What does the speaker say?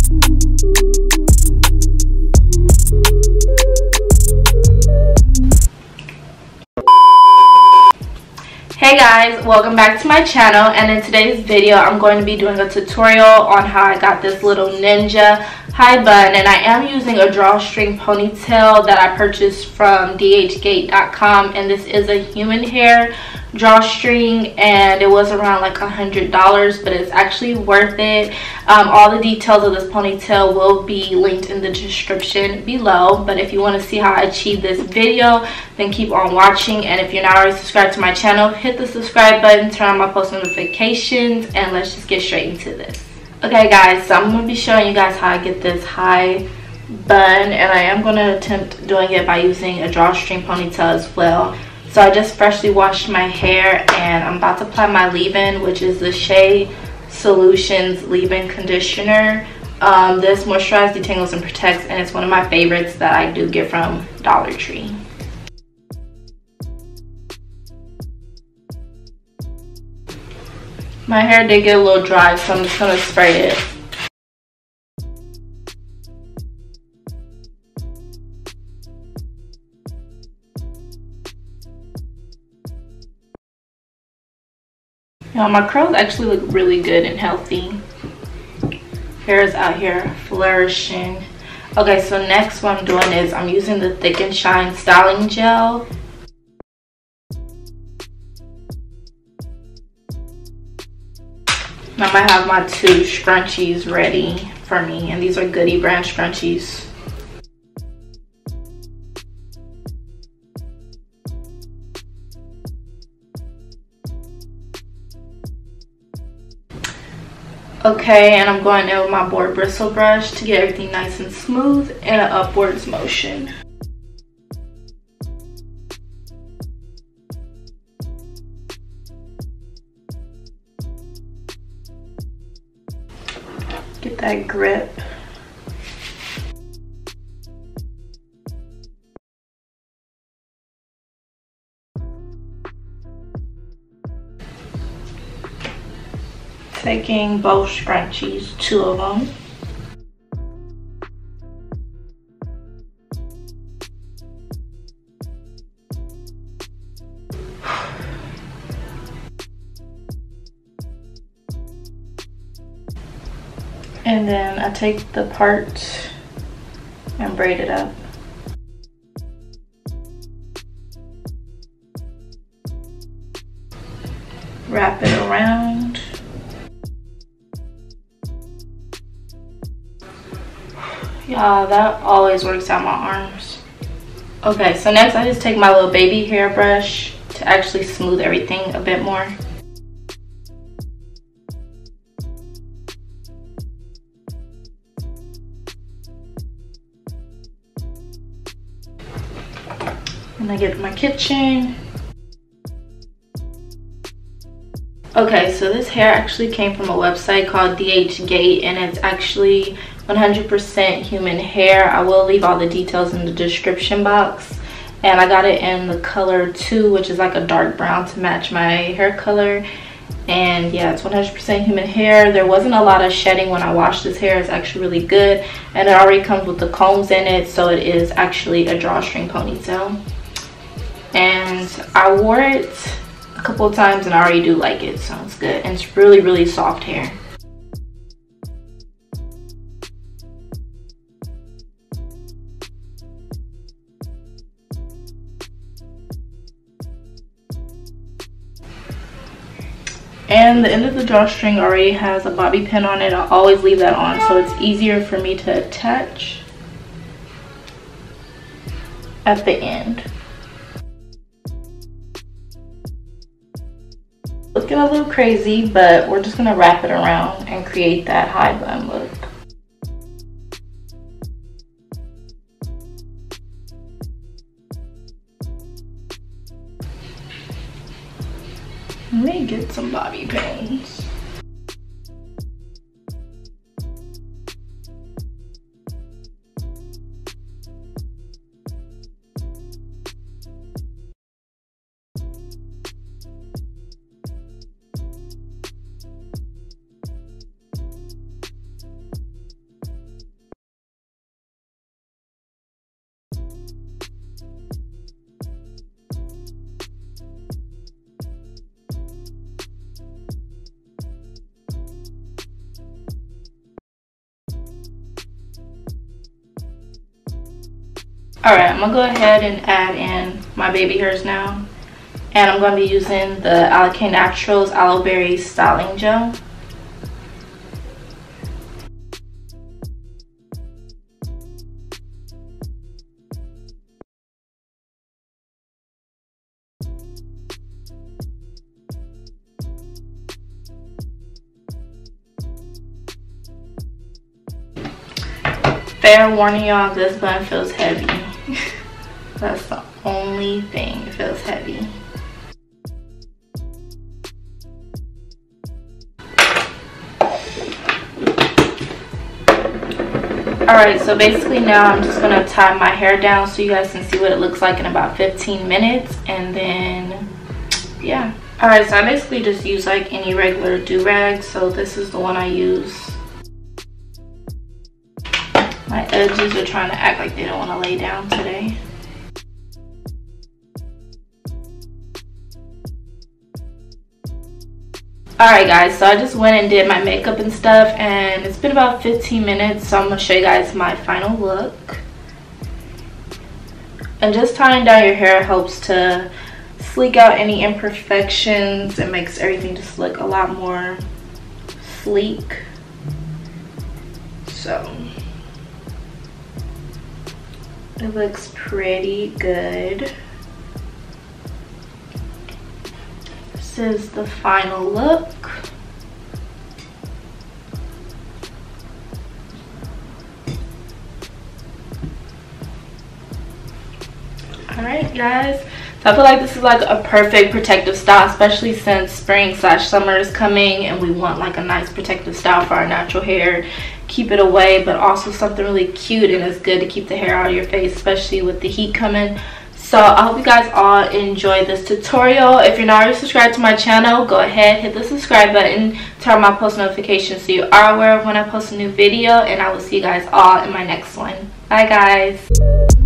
Hey guys, welcome back to my channel, and in today's video I'm going to be doing a tutorial on how I got this little ninja high bun, and I am using a drawstring ponytail that I purchased from dhgate.com, and this is a human hair drawstring and it was around like $100, but it's actually worth it. All the details of this ponytail will be linked in the description below, but if you want to see how I achieved this video, then keep on watching. And if you're not already subscribed to my channel, hit the subscribe button, turn on my post notifications, and let's just get straight into this. Okay guys, so I'm going to be showing you guys how I get this high bun, and I am going to attempt doing it by using a drawstring ponytail as well. So I just freshly washed my hair and I'm about to apply my leave-in, which is the Shea Solutions leave-in conditioner. This moisturizes, detangles, and protects, and it's one of my favorites that I do get from Dollar Tree. My hair did get a little dry, so I'm just going to spray it. Now my curls actually look really good and healthy. Hair is out here flourishing. Okay, so next what I'm doing is I'm using the Thick and Shine styling gel. Now I have my two scrunchies ready for me, and these are Goody brand scrunchies. Okay, and I'm going in with my board bristle brush to get everything nice and smooth in an upwards motion. Get that grip. Taking both scrunchies, two of them. And then I take the part and braid it up. Wrap it around. Yeah, that always works out my arms. Okay, so next I just take my little baby hairbrush to actually smooth everything a bit more. And I get to my kitchen. Okay, so this hair actually came from a website called DHgate, and it's actually 100% human hair. I will leave all the details in the description box. And I got it in the color 2, which is like a dark brown to match my hair color. And yeah, it's 100% human hair. There wasn't a lot of shedding when I washed this hair. It's actually really good. And it already comes with the combs in it, so it is actually a drawstring ponytail. And I wore it a couple of times and I already do like it, so it's good. And it's really, really soft hair. And the end of the drawstring already has a bobby pin on it. I always leave that on so it's easier for me to attach at the end. Looking a little crazy, but we're just gonna wrap it around and create that high bun look. Let me get some bobby pins. Alright, I'm going to go ahead and add in my baby hairs now. And I'm going to be using the Alake Naturals Aloe Berry Styling Gel. Fair warning y'all, this bun feels heavy. That's the only thing, it feels heavy. Alright, so basically now I'm just going to tie my hair down so you guys can see what it looks like in about 15 minutes. And then, yeah. Alright, so I basically just use like any regular do-rag. So this is the one I use. My edges are trying to act like they don't want to lay down today. Alright guys, so I just went and did my makeup and stuff, and it's been about 15 minutes, so I'm going to show you guys my final look. And just tying down your hair helps to sleek out any imperfections. It makes everything just look a lot more sleek. So it looks pretty good. This is the final look. Alright guys, so I feel like this is like a perfect protective style, especially since spring/summer is coming and we want like a nice protective style for our natural hair. Keep it away, but also something really cute, and it's good to keep the hair out of your face, especially with the heat coming. So I hope you guys all enjoyed this tutorial. If you're not already subscribed to my channel, go ahead, hit the subscribe button, turn on my post notifications so you are aware of when I post a new video, and I will see you guys all in my next one. Bye guys.